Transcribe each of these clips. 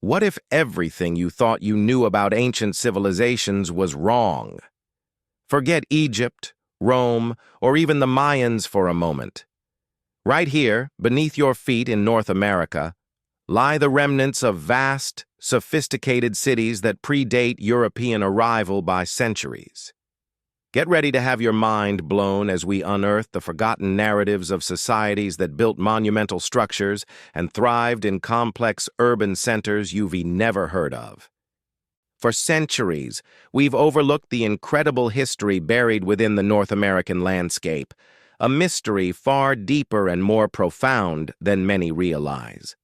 What if everything you thought you knew about ancient civilizations was wrong? Forget Egypt, Rome, or even the Mayans for a moment. Right here, beneath your feet in North America, lie the remnants of vast, sophisticated cities that predate European arrival by centuries. Get ready to have your mind blown as we unearth the forgotten narratives of societies that built monumental structures and thrived in complex urban centers you've never heard of. For centuries, we've overlooked the incredible history buried within the North American landscape, a mystery far deeper and more profound than many realize.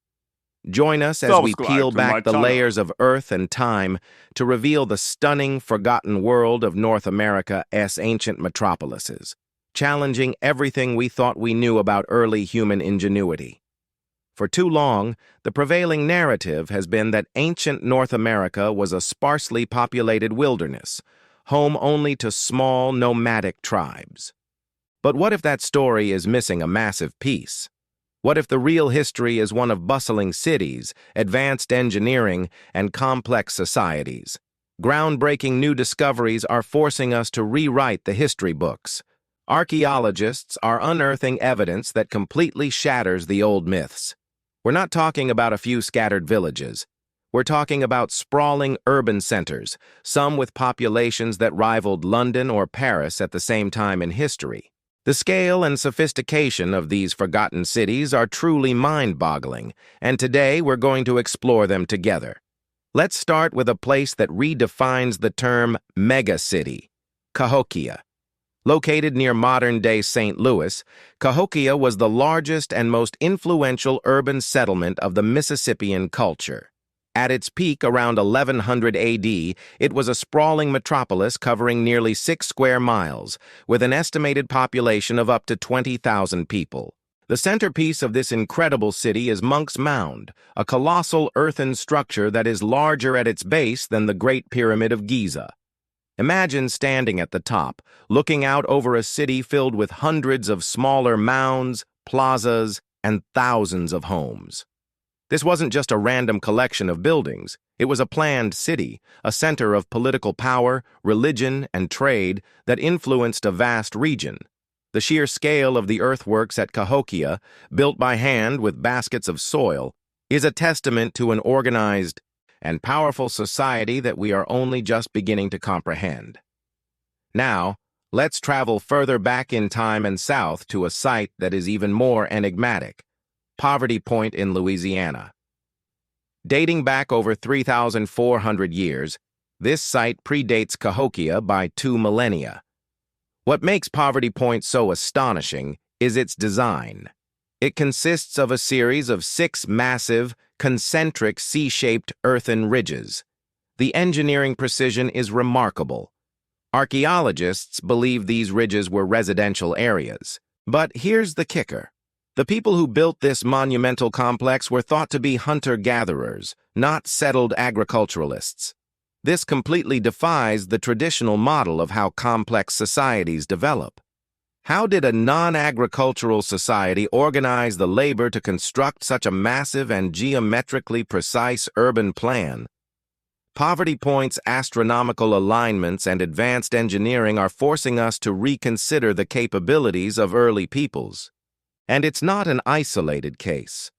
Join us as we peel back the layers of earth and time to reveal the stunning, forgotten world of North America's ancient metropolises, challenging everything we thought we knew about early human ingenuity. For too long, the prevailing narrative has been that ancient North America was a sparsely populated wilderness, home only to small, nomadic tribes. But what if that story is missing a massive piece? What if the real history is one of bustling cities, advanced engineering, and complex societies? Groundbreaking new discoveries are forcing us to rewrite the history books. Archaeologists are unearthing evidence that completely shatters the old myths. We're not talking about a few scattered villages. We're talking about sprawling urban centers, some with populations that rivaled London or Paris at the same time in history. The scale and sophistication of these forgotten cities are truly mind-boggling, and today we're going to explore them together. Let's start with a place that redefines the term megacity, Cahokia. Located near modern-day St. Louis, Cahokia was the largest and most influential urban settlement of the Mississippian culture. At its peak around 1100 AD, it was a sprawling metropolis covering nearly 6 square miles, with an estimated population of up to 20,000 people. The centerpiece of this incredible city is Monk's Mound, a colossal earthen structure that is larger at its base than the Great Pyramid of Giza. Imagine standing at the top, looking out over a city filled with hundreds of smaller mounds, plazas, and thousands of homes. This wasn't just a random collection of buildings. It was a planned city, a center of political power, religion, and trade that influenced a vast region. The sheer scale of the earthworks at Cahokia, built by hand with baskets of soil, is a testament to an organized and powerful society that we are only just beginning to comprehend. Now, let's travel further back in time and south to a site that is even more enigmatic. Poverty Point in Louisiana. Dating back over 3,400 years, this site predates Cahokia by 2 millennia. What makes Poverty Point so astonishing is its design. It consists of a series of 6 massive, concentric C-shaped earthen ridges. The engineering precision is remarkable. Archaeologists believe these ridges were residential areas. But here's the kicker. The people who built this monumental complex were thought to be hunter-gatherers, not settled agriculturalists. This completely defies the traditional model of how complex societies develop. How did a non-agricultural society organize the labor to construct such a massive and geometrically precise urban plan? Poverty Point's astronomical alignments and advanced engineering are forcing us to reconsider the capabilities of early peoples. And it's not an isolated case.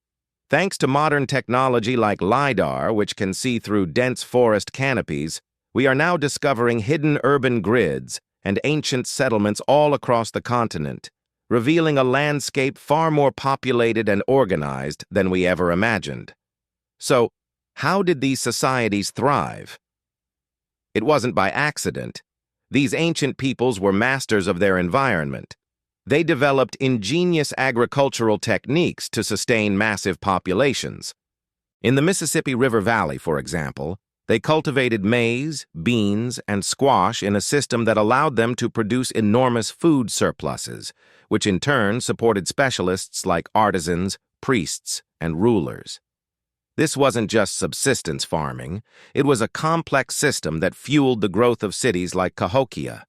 Thanks to modern technology like LiDAR, which can see through dense forest canopies, we are now discovering hidden urban grids and ancient settlements all across the continent, revealing a landscape far more populated and organized than we ever imagined. So, how did these societies thrive? It wasn't by accident. These ancient peoples were masters of their environment. They developed ingenious agricultural techniques to sustain massive populations. In the Mississippi River Valley, for example, they cultivated maize, beans, and squash in a system that allowed them to produce enormous food surpluses, which in turn supported specialists like artisans, priests, and rulers. This wasn't just subsistence farming. It was a complex system that fueled the growth of cities like Cahokia.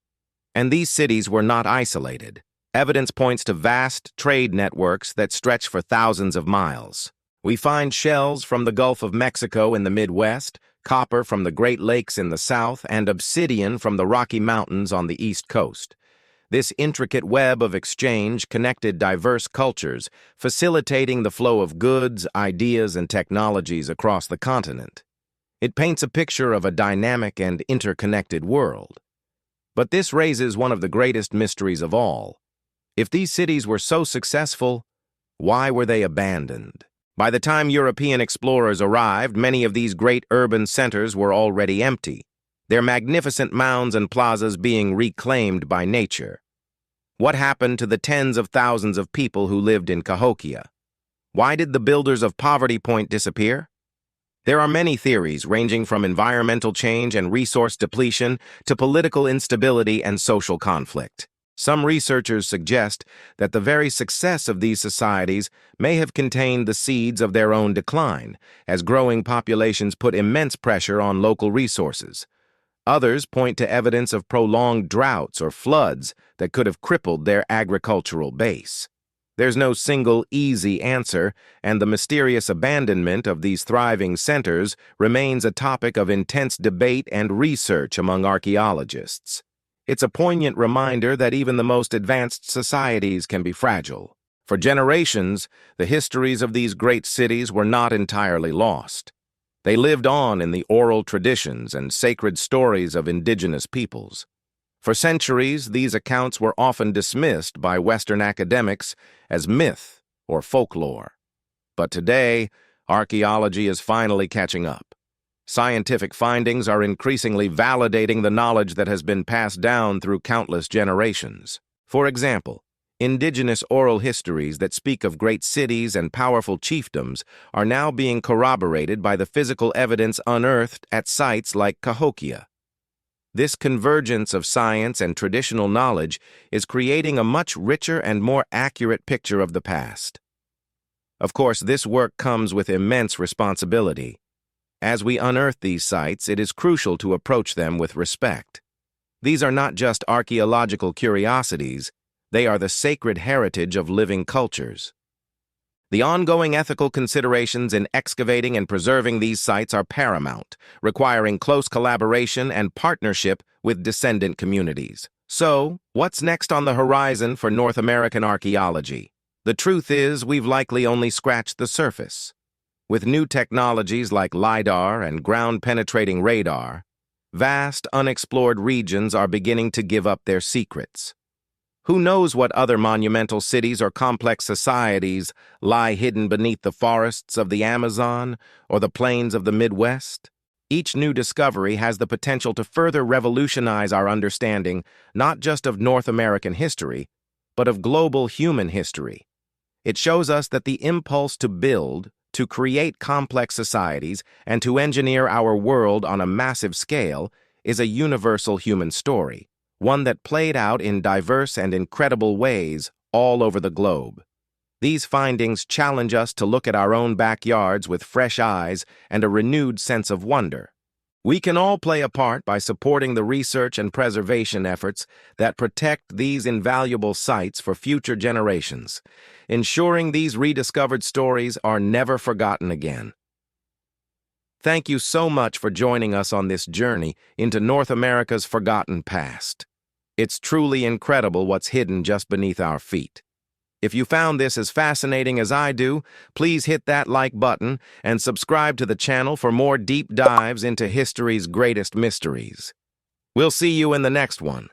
And these cities were not isolated. Evidence points to vast trade networks that stretch for thousands of miles. We find shells from the Gulf of Mexico in the Midwest, copper from the Great Lakes in the south, and obsidian from the Rocky Mountains on the East Coast. This intricate web of exchange connected diverse cultures, facilitating the flow of goods, ideas, and technologies across the continent. It paints a picture of a dynamic and interconnected world. But this raises one of the greatest mysteries of all. If these cities were so successful, why were they abandoned? By the time European explorers arrived, many of these great urban centers were already empty, their magnificent mounds and plazas being reclaimed by nature. What happened to the tens of thousands of people who lived in Cahokia? Why did the builders of Poverty Point disappear? There are many theories ranging from environmental change and resource depletion to political instability and social conflict. Some researchers suggest that the very success of these societies may have contained the seeds of their own decline, as growing populations put immense pressure on local resources. Others point to evidence of prolonged droughts or floods that could have crippled their agricultural base. There's no single, easy answer, and the mysterious abandonment of these thriving centers remains a topic of intense debate and research among archaeologists. It's a poignant reminder that even the most advanced societies can be fragile. For generations, the histories of these great cities were not entirely lost. They lived on in the oral traditions and sacred stories of indigenous peoples. For centuries, these accounts were often dismissed by Western academics as myth or folklore. But today, archaeology is finally catching up. Scientific findings are increasingly validating the knowledge that has been passed down through countless generations. For example, Indigenous oral histories that speak of great cities and powerful chiefdoms are now being corroborated by the physical evidence unearthed at sites like Cahokia. This convergence of science and traditional knowledge is creating a much richer and more accurate picture of the past. Of course, this work comes with immense responsibility. As we unearth these sites, it is crucial to approach them with respect. These are not just archaeological curiosities, they are the sacred heritage of living cultures. The ongoing ethical considerations in excavating and preserving these sites are paramount, requiring close collaboration and partnership with descendant communities. So, what's next on the horizon for North American archaeology? The truth is, we've likely only scratched the surface. With new technologies like LiDAR and ground-penetrating radar, vast, unexplored regions are beginning to give up their secrets. Who knows what other monumental cities or complex societies lie hidden beneath the forests of the Amazon or the plains of the Midwest? Each new discovery has the potential to further revolutionize our understanding not just of North American history, but of global human history. It shows us that the impulse to build, to create complex societies, and to engineer our world on a massive scale is a universal human story, one that played out in diverse and incredible ways all over the globe. These findings challenge us to look at our own backyards with fresh eyes and a renewed sense of wonder. We can all play a part by supporting the research and preservation efforts that protect these invaluable sites for future generations, ensuring these rediscovered stories are never forgotten again. Thank you so much for joining us on this journey into North America's forgotten past. It's truly incredible what's hidden just beneath our feet. If you found this as fascinating as I do, please hit that like button and subscribe to the channel for more deep dives into history's greatest mysteries. We'll see you in the next one.